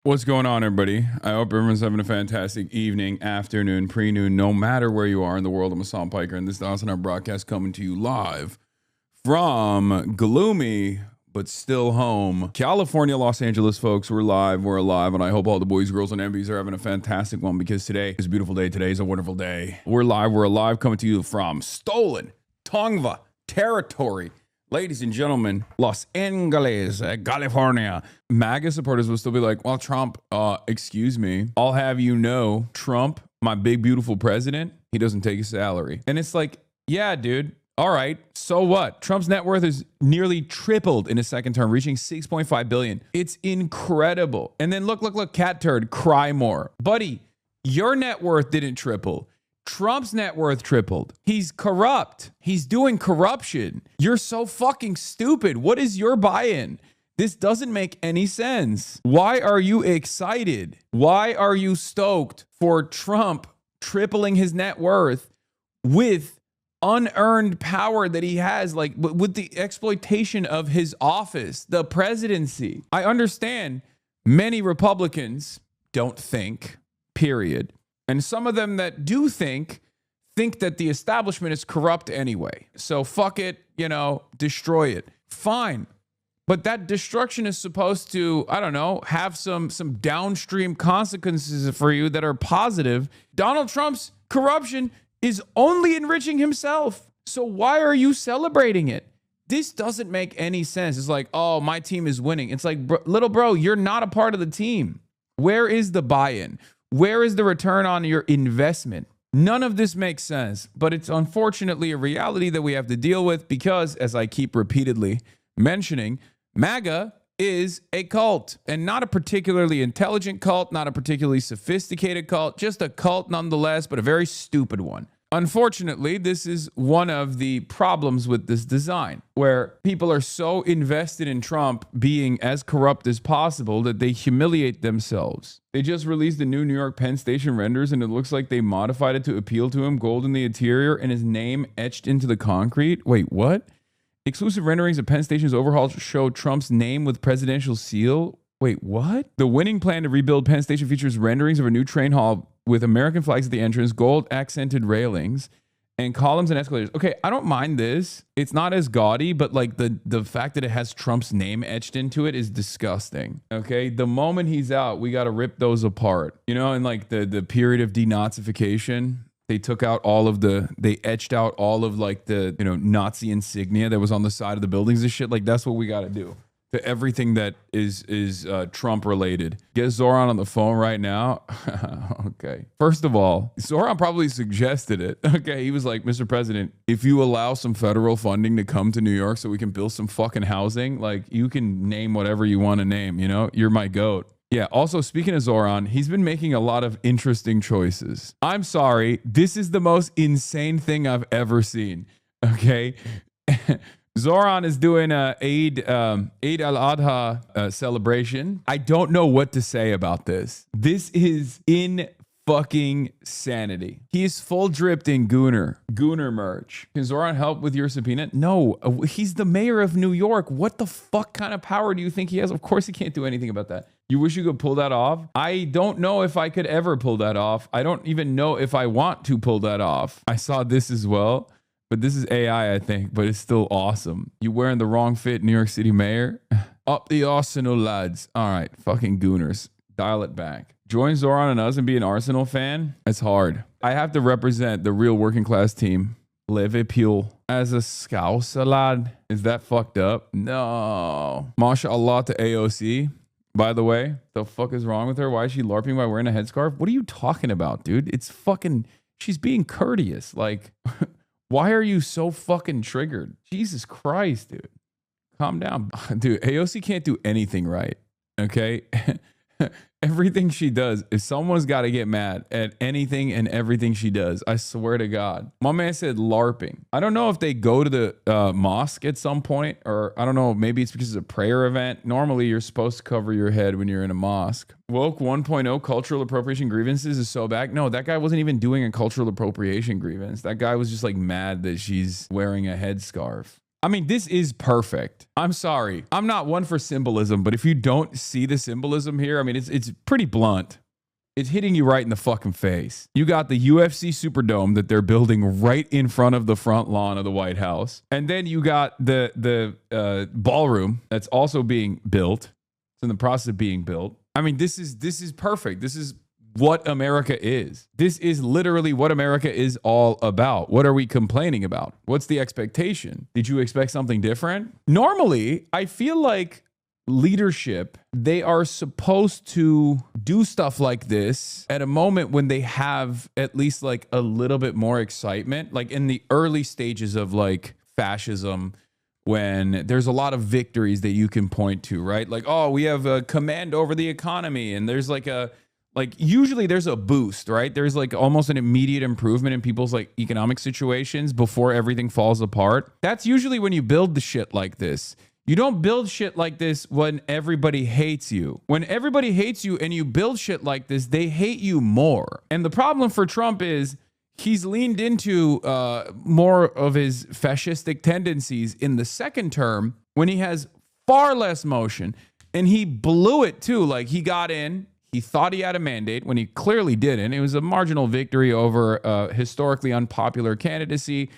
What's going on, everybody? I hope everyone's having a fantastic evening, afternoon, pre-noon, no matter where you are in the world. I'm Hassan Piker, and this is the HasanDaily broadcast coming to you live from gloomy but still home, California, Los Angeles, folks. We're live, we're alive, and I hope all the boys, girls, and MVs are having a fantastic one because today is a beautiful day. Today is a wonderful day. We're live, we're alive, coming to you from stolen Tongva territory. Ladies and gentlemen, Los Angeles, California. MAGA supporters will still be like, well, Trump, excuse me. I'll have you know, Trump, my big, beautiful president, he doesn't take a salary. And it's like, yeah, dude. All right. So what? Trump's net worth is nearly tripled in his second term, reaching $6.5 billion. It's incredible. And then look, cat turd, cry more. Buddy, your net worth didn't triple. Trump's net worth tripled. He's corrupt. He's doing corruption. You're so fucking stupid. What is your buy-in? This doesn't make any sense. Why are you excited? Why are you stoked for Trump tripling his net worth with unearned power that he has, like with the exploitation of his office, the presidency? I understand many Republicans don't think, period. And some of them that do think that the establishment is corrupt anyway. So fuck it, destroy it. Fine. But that destruction is supposed to, I don't know, have some downstream consequences for you that are positive. Donald Trump's corruption is only enriching himself. So why are you celebrating it? This doesn't make any sense. It's like, oh, my team is winning. It's like, little bro, you're not a part of the team. Where is the buy-in? Where is the return on your investment? None of this makes sense, but it's unfortunately a reality that we have to deal with because, as I keep repeatedly mentioning, MAGA is a cult, and not a particularly intelligent cult, not a particularly sophisticated cult, just a cult nonetheless, but a very stupid one. Unfortunately, this is one of the problems with this design, where people are so invested in Trump being as corrupt as possible that they humiliate themselves. They just released the new New York Penn Station renders, and it looks like they modified it to appeal to him. Gold in the interior and his name etched into the concrete. Wait, what? Exclusive renderings of Penn Station's overhaul show Trump's name with presidential seal. Wait, what? The winning plan to rebuild Penn Station features renderings of a new train hall with American flags at the entrance, gold accented railings, and columns and escalators. Okay, I don't mind this. It's not as gaudy, but like the fact that it has Trump's name etched into it is disgusting. Okay, the moment he's out, we got to rip those apart. And like the period of denazification, they took out they etched out all of like the, Nazi insignia that was on the side of the buildings and shit. Like that's what we got to do to everything that is Trump related. Get ZOHRAN on the phone right now. Okay. First of all, ZOHRAN probably suggested it. Okay. He was like, Mr. President, if you allow some federal funding to come to New York so we can build some fucking housing, like you can name whatever you want to name, you're my goat. Yeah. Also, speaking of ZOHRAN, he's been making a lot of interesting choices. I'm sorry. This is the most insane thing I've ever seen. Okay. ZOHRAN is doing a Eid al-Adha celebration. I don't know what to say about this. This is in fucking sanity. He is full dripped in Gooner merch. Can ZOHRAN help with your subpoena? No, he's the mayor of New York. What the fuck kind of power do you think he has? Of course he can't do anything about that. You wish you could pull that off? I don't know if I could ever pull that off. I don't even know if I want to pull that off. I saw this as well. But this is AI, I think, but it's still awesome. You wearing the wrong fit, New York City mayor? Up the Arsenal, lads. All right, fucking Gooners. Dial it back. Join ZOHRAN and us and be an Arsenal fan? It's hard. I have to represent the real working class team. Liverpool. As a Scouser, lad. Is that fucked up? No. MashaAllah to AOC. By the way, the fuck is wrong with her? Why is she LARPing by wearing a headscarf? What are you talking about, dude? It's fucking... She's being courteous. Like... Why are you so fucking triggered? Jesus Christ, dude. Calm down. Dude, AOC can't do anything right. Okay? Everything she does, if someone's got to get mad at anything and everything she does, I swear to God. My man said LARPing. I don't know if they go to the mosque at some point, or I don't know, maybe it's because it's a prayer event. Normally, you're supposed to cover your head when you're in a mosque. Woke 1.0 cultural appropriation grievances is so back. No, that guy wasn't even doing a cultural appropriation grievance. That guy was just like mad that she's wearing a headscarf. I mean, this is perfect. I'm sorry. I'm not one for symbolism, but if you don't see the symbolism here, I mean, it's pretty blunt. It's hitting you right in the fucking face. You got the UFC Superdome that they're building right in front of the front lawn of the White House. And then you got the ballroom that's also being built. It's in the process of being built. I mean, this is perfect. This is what America is. This is literally what America is all about. What are we complaining about? What's the expectation? Did you expect something different? Normally, I feel like leadership, they are supposed to do stuff like this at a moment when they have at least like a little bit more excitement, like in the early stages of like fascism, when there's a lot of victories that you can point to, right? Like, oh, we have a command over the economy, and there's like usually there's a boost, right? There's like almost an immediate improvement in people's like economic situations before everything falls apart. That's usually when you build the shit like this. You don't build shit like this when everybody hates you. When everybody hates you and you build shit like this, they hate you more. And the problem for Trump is he's leaned into more of his fascistic tendencies in the second term when he has far less motion. And he blew it too. Like, he got in, he thought he had a mandate when he clearly didn't. It was a marginal victory over a historically unpopular candidacy.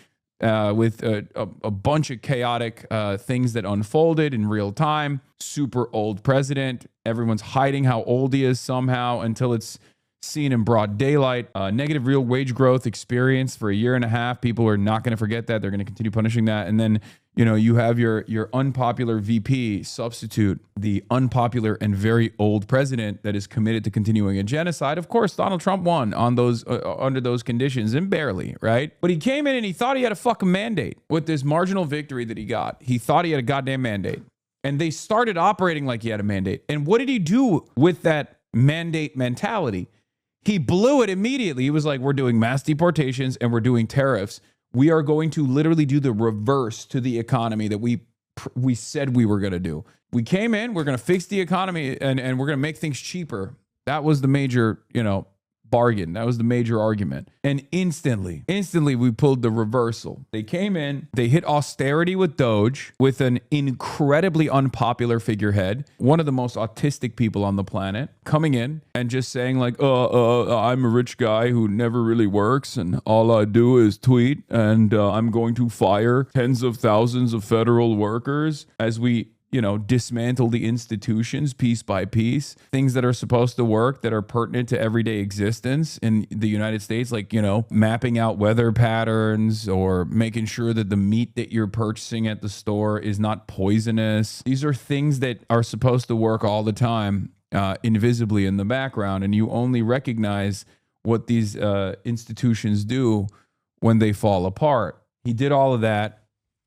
With a bunch of chaotic things that unfolded in real time. Super old president. Everyone's hiding how old he is somehow until it's seen in broad daylight. Negative real wage growth experience for a year and a half. People are not going to forget that. They're going to continue punishing that. And then, you know, you have your unpopular VP substitute the unpopular and very old president that is committed to continuing a genocide. Of course, Donald Trump won on those under those conditions, and barely, right? But he came in and he thought he had a fucking mandate with this marginal victory that he got. He thought he had a goddamn mandate. And they started operating like he had a mandate. And what did he do with that mandate mentality? He blew it immediately. He was like, we're doing mass deportations and we're doing tariffs. We are going to literally do the reverse to the economy that we said we were going to do. We came in, we're going to fix the economy, and we're going to make things cheaper. That was the major, bargain. That was the major argument. And instantly we pulled the reversal. They came in, they hit austerity with Doge, with an incredibly unpopular figurehead, one of the most autistic people on the planet, coming in and just saying like, I'm a rich guy who never really works, and all I do is tweet, and I'm going to fire tens of thousands of federal workers as we dismantle the institutions piece by piece, things that are supposed to work, that are pertinent to everyday existence in the United States, like, mapping out weather patterns or making sure that the meat that you're purchasing at the store is not poisonous. These are things that are supposed to work all the time, invisibly in the background, and you only recognize what these institutions do when they fall apart. He did all of that.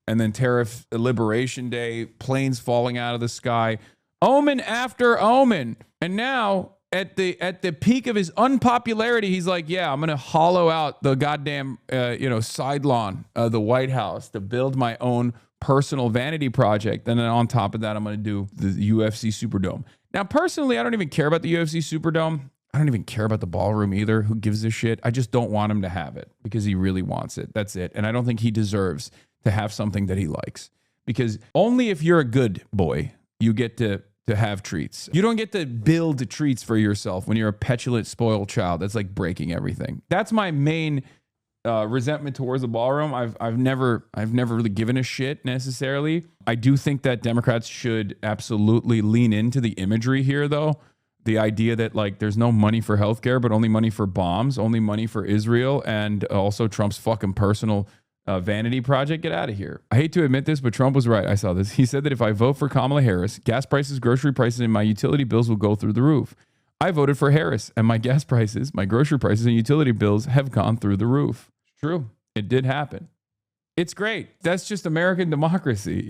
And then tariff liberation day, planes falling out of the sky, omen after omen. And now at the peak of his unpopularity, he's like, yeah, I'm going to hollow out the goddamn, side lawn of the White House to build my own personal vanity project. And then on top of that, I'm going to do the UFC Superdome. Now, personally, I don't even care about the UFC Superdome. I don't even care about the ballroom either. Who gives a shit? I just don't want him to have it because he really wants it. That's it. And I don't think he deserves to have something that he likes, because only if you're a good boy, you get to have treats. You don't get to build treats for yourself when you're a petulant, spoiled child. That's like breaking everything. That's my main resentment towards the ballroom. I've never really given a shit necessarily. I do think that Democrats should absolutely lean into the imagery here, though. The idea that like there's no money for healthcare, but only money for bombs, only money for Israel, and also Trump's fucking personal vanity project. Get out of here. I hate to admit this, but Trump was right. I saw this. He said that if I vote for Kamala Harris, gas prices, grocery prices, and my utility bills will go through the roof. I voted for Harris, and my gas prices, my grocery prices, and utility bills have gone through the roof. It's true. It did happen. It's great. That's just American democracy.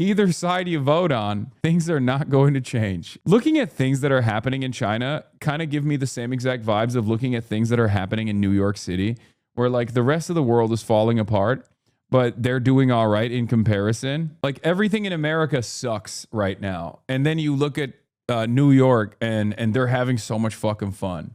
Either side you vote on, things are not going to change. Looking at things that are happening in China kind of give me the same exact vibes of looking at things that are happening in New York City, where like the rest of the world is falling apart, but they're doing all right in comparison. Like everything in America sucks right now. And then you look at New York and they're having so much fucking fun.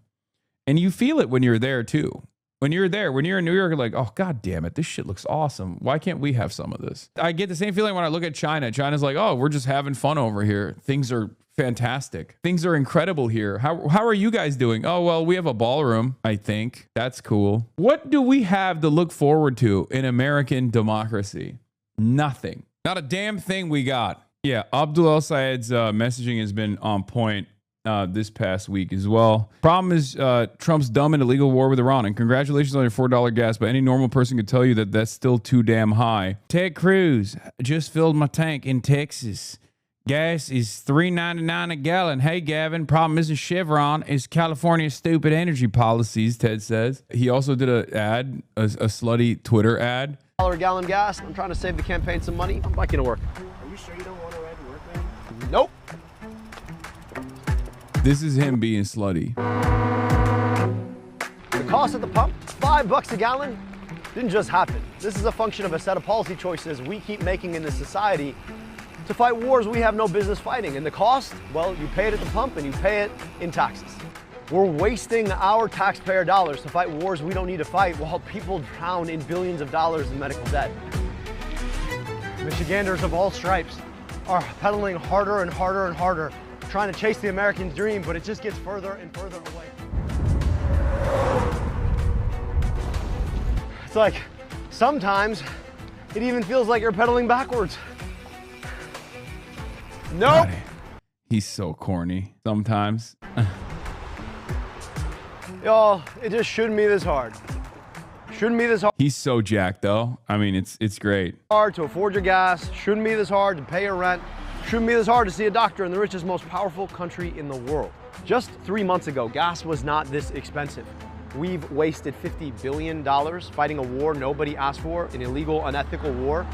And you feel it when you're there too. When you're there, when you're in New York, you're like, oh, God damn it, this shit looks awesome. Why can't we have some of this? I get the same feeling when I look at China. China's like, oh, we're just having fun over here. Things are fantastic. Things are incredible here. How are you guys doing? Oh, well, we have a ballroom, I think. That's cool. What do we have to look forward to in American democracy? Nothing. Not a damn thing we got. Yeah, Abdul El-Sayed's messaging has been on point this past week as well. Problem is Trump's dumb and illegal war with Iran. And congratulations on your $4 gas, but any normal person could tell you that that's still too damn high. Ted Cruz, just filled my tank in Texas. Gas is $3.99 a gallon. Hey, Gavin, problem isn't Chevron. It's California's stupid energy policies, Ted says. He also did an ad, a slutty Twitter ad. $1 a gallon gas. I'm trying to save the campaign some money. I'm biking to work. Are you sure you don't want to ride to work, man? Nope. This is him being slutty. The cost at the pump, $5 a gallon, didn't just happen. This is a function of a set of policy choices we keep making in this society to fight wars we have no business fighting. And the cost, well, you pay it at the pump and you pay it in taxes. We're wasting our taxpayer dollars to fight wars we don't need to fight while people drown in billions of dollars in medical debt. Michiganders of all stripes are pedaling harder and harder and harder, trying to chase the American dream, but it just gets further and further away. It's like, sometimes it even feels like you're pedaling backwards. Nope. God, he's so corny sometimes. Y'all, it just shouldn't be this hard. Shouldn't be this hard. He's so jacked though. I mean, it's great. Hard to afford your gas. Shouldn't be this hard to pay your rent. Shouldn't be this hard to see a doctor in the richest, most powerful country in the world. Just 3 months ago, gas was not this expensive. We've wasted $50 billion fighting a war nobody asked for, an illegal, unethical war,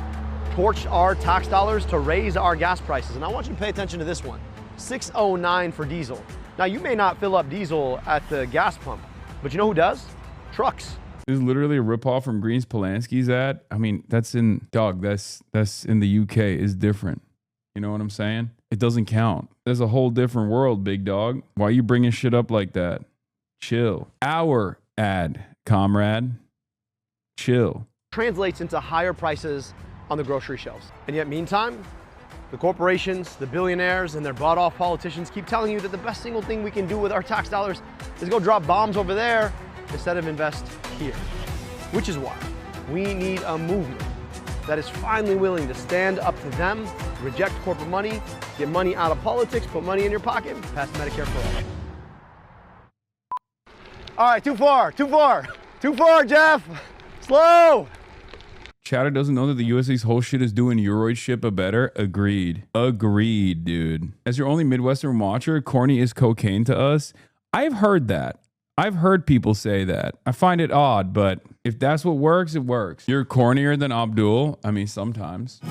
torched our tax dollars to raise our gas prices. And I want you to pay attention to this one, $6.09 for diesel. Now, you may not fill up diesel at the gas pump, but you know who does? Trucks. This is literally a ripoff from Greens Polanski's ad. I mean, that's in, dog, that's in the UK, is different. You know what I'm saying? It doesn't count. There's a whole different world, big dog. Why are you bringing shit up like that? Chill. Our ad, comrade. Chill. Translates into higher prices on the grocery shelves. And yet, meantime, the corporations, the billionaires, and their bought-off politicians keep telling you that the best single thing we can do with our tax dollars is go drop bombs over there instead of invest here. Which is why we need a movement that is finally willing to stand up to them, reject corporate money, get money out of politics, put money in your pocket, pass Medicare for all. All right, too far, Jeff. Slow. Chatter doesn't know that the USA's whole shit is doing Euroid shit but better. Agreed, dude. As your only Midwestern watcher, corny is cocaine to us. I've heard that. I've heard people say that. I find it odd, but if that's what works, it works. You're cornier than Abdul. I mean, sometimes.